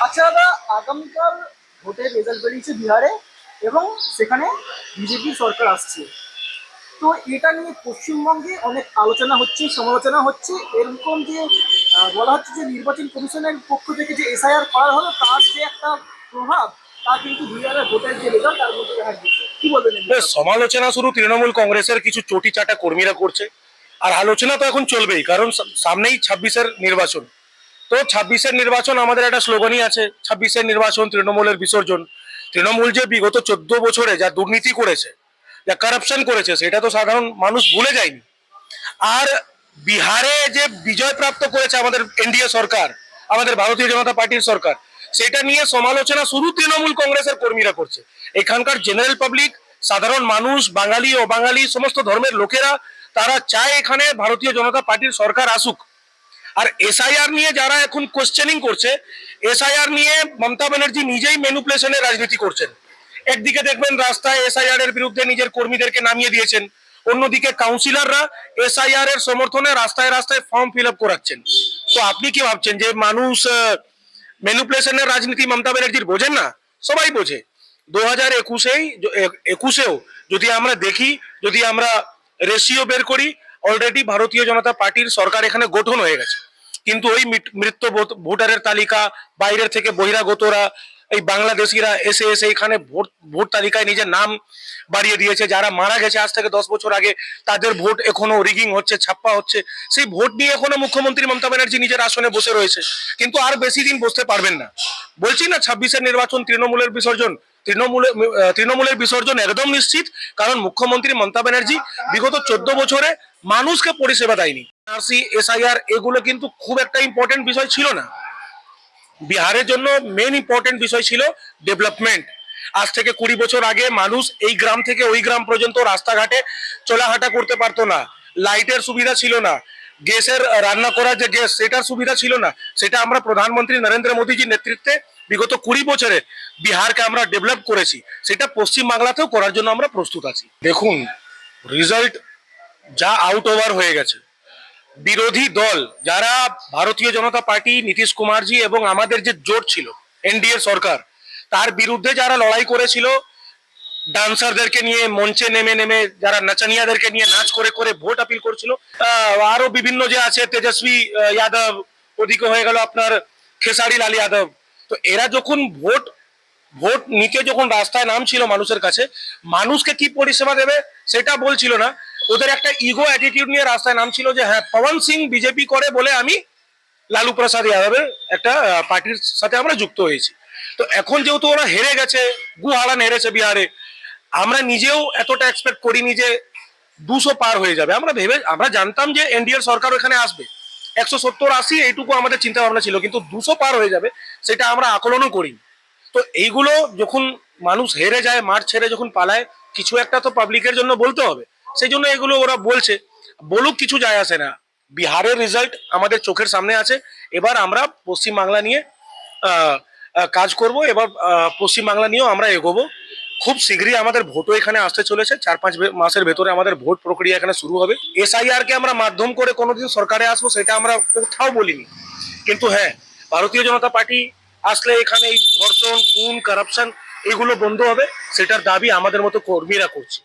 আচ্ছা দাদা, আগামীকাল ভোটের রেজাল্ট বেরিয়েছে বিহারে, এবং সেখানে বিজেপি সরকার আসছে। তো এটা নিয়ে পশ্চিমবঙ্গে অনেক আলোচনা হচ্ছে, সমালোচনা হচ্ছে। এরকম যে বলা হচ্ছে যে নির্বাচন কমিশনের পক্ষ থেকে যে এসআইআর করা হলো, তার যে একটা প্রভাব, তা কিন্তু বিহারের ভোটের যে রেজাল্ট তার মধ্যে দেখা দিচ্ছে। কি বলবেন এই বিষয়ে? সমালোচনা শুধু তৃণমূল কংগ্রেসের কিছু চটি চাটা কর্মীরা করছে। আর আলোচনা তো এখন চলবেই, কারণ সামনেই 26-এর নির্বাচন। তো 26-এর নির্বাচন, আমাদের একটা স্লোগানই আছে, 26-এর নির্বাচন তৃণমূলের বিসর্জন। তৃণমূল যে বিগত 14 বছরে যা দুর্নীতি করেছে, যা কারাপশন করেছে, সেটা তো সাধারণ মানুষ ভুলে যায়নি। আর বিহারে যে বিজয় প্রাপ্ত করেছে আমাদের এনডিএ সরকার, আমাদের ভারতীয় জনতা পার্টির সরকার, সেটা নিয়ে সমালোচনা শুধু তৃণমূল কংগ্রেসের কর্মীরা করছে। এখানকার জেনারেল পাবলিক, সাধারণ মানুষ, বাঙালি অবাঙালি সমস্ত ধর্মের লোকেরা, তারা চায় এখানে ভারতীয় জনতা পার্টির সরকার আসুক। আর এসআইআর নিয়ে যারা এখন কোশ্চেনিং করছে, এসআইআর নিয়ে মমতা ব্যানার্জি নিজেই ম্যানিপুলেশনের রাজনীতি করছেন। একদিকে দেখবেন রাস্তায় এসআইআর এর বিরুদ্ধে নিজের কর্মীদেরকে নামিয়ে দিয়েছেন, অন্যদিকে কাউন্সিলররা এসআইআর এর সমর্থনে রাস্তায় রাস্তায় ফর্ম ফিল আপ করাচ্ছেন। তো আপনি কি ভাবছেন যে মানুষ ম্যানিপুলেশনের রাজনীতি মমতা ব্যানার্জির বোঝেন না? সবাই বোঝে। 2021-এও যদি আমরা দেখি, যদি আমরা রেশিও বের করি, অলরেডি ভারতীয় জনতা পার্টির সরকার এখানে গঠন হয়ে গেছে। কিন্তু ওই মৃত ভোটারের তালিকা, বাইরের থেকে বহিরাগতরা, এই বাংলাদেশিরা এসে এসে এখানে ভোট ভোট তালিকায় নিজের নাম বাড়িয়ে দিয়েছে। যারা মারা গেছে আজ থেকে 10 বছর আগে, তাদের ভোট এখনো রিগিং হচ্ছে, ছাপ্পা হচ্ছে। সেই ভোট নিয়ে এখনো মুখ্যমন্ত্রী মমতা ব্যানার্জি নিজের আসনে বসে রয়েছে, কিন্তু আর বেশি দিন বসতে পারবেন না। বলছি না, 26-এর নির্বাচন তৃণমূলের বিসর্জন। তৃণমূলের বিসর্জন একদম নিশ্চিত, কারণ মুখ্যমন্ত্রী মমতা ব্যানার্জি বিগত 14 বছরে মানুষকে পরিষেবা দেয়নি। আরসি, এসআইআর এগুলো কিন্তু খুব একটা ইম্পর্টেন্ট বিষয় ছিল না বিহারের জন্য। মেন ইম্পর্টেন্ট বিষয় ছিল ডেভেলপমেন্ট। আজ থেকে 20 বছর আগে মানুষ এই গ্রাম থেকে ওই গ্রাম পর্যন্ত রাস্তাঘাটে চলাহাঁটা করতে পারতো না, লাইটের সুবিধা ছিল না, গ্যাসের রান্না করার যে গ্যাস, সেটার সুবিধা ছিল না। সেটা আমরা প্রধানমন্ত্রী নরেন্দ্র মোদীজির নেতৃত্বে বিগত 20 বছরে বিহারকে আমরা ডেভেলপ করেছি। সেটা পশ্চিম বাংলাতেও করার জন্য আমরা প্রস্তুত আছি। দেখুন, রেজাল্ট যা আউট ওভার হয়ে গেছে, বিরোধী দল যারা, ভারতীয় জনতা পার্টি, নীতিশ কুমারজি এবং আমাদের যে জোট ছিল এনডিএ সরকার, তার বিরুদ্ধে যারা লড়াই করেছিল, ডান্সারদেরকে নিয়ে মঞ্চে নেমে নেমে, যারা নাচানিয়াদেরকে নিয়ে নাচ করে করে ভোট আপিল করছিল, আরো বিভিন্ন যে আছে, তেজস্বী যাদব, ওদিকে হয়ে গেল আপনার খেসারি লাল যাদব। তো এরা যখন ভোট ভোট নিতে যখন রাস্তায় নামছিল মানুষের কাছে, মানুষকে কি পরিষেবা দেবে সেটা বলছিল না। ওদের একটা ইগো অ্যাটিটিউড নিয়ে রাস্তায় নামছিল যে হ্যাঁ, পবন সিং বিজেপি করে বলে আমি লালু প্রসাদ যাদবের একটা পার্টির সাথে আমরা যুক্ত হয়েছি। তো এখন যেহেতু ওরা হেরে গেছে, গুহারান হেরেছে বিহারে, আমরা নিজেও এতটা এক্সপেক্ট করিনি যে 200 পার হয়ে যাবে। আমরা জানতাম যে এনডিএর সরকার এখানে আসবে, 170-80 এইটুকু আমাদের চিন্তা ভাবনা ছিল, কিন্তু 200 পার হয়ে যাবে সেটা আমরা আকলনও করিনি। তো এইগুলো যখন মানুষ হেরে যায়, মাঠ ছেড়ে যখন পালায়, কিছু একটা তো পাবলিকের জন্য বলতে হবে। সেই জন্য এগুলো ওরা বলছে, বলুক, কিছু যায় আসে না। বিহারের রেজাল্ট আমাদের চোখের সামনে আছে। এবার আমরা পশ্চিম বাংলা নিয়ে কাজ করব। এবার পশ্চিম বাংলা নিয়েও আমরা এগোবো। খুব শীঘ্রই আমাদের ভোটও এখানে আসতে চলেছে, 4-5 মাসের ভেতরে আমাদের ভোট প্রক্রিয়া এখানে শুরু হবে। এসআইআর কে আমরা মাধ্যম করে কোনোদিন সরকারে আসবো সেটা আমরা কোথাও বলিনি, কিন্তু হ্যাঁ, ভারতীয় জনতা পার্টি আসলে এখানে এই ধর্ষণ, খুন, কারাপশন এগুলো বন্ধ হবে, সেটার দাবি আমাদের মতো কর্মীরা করছে।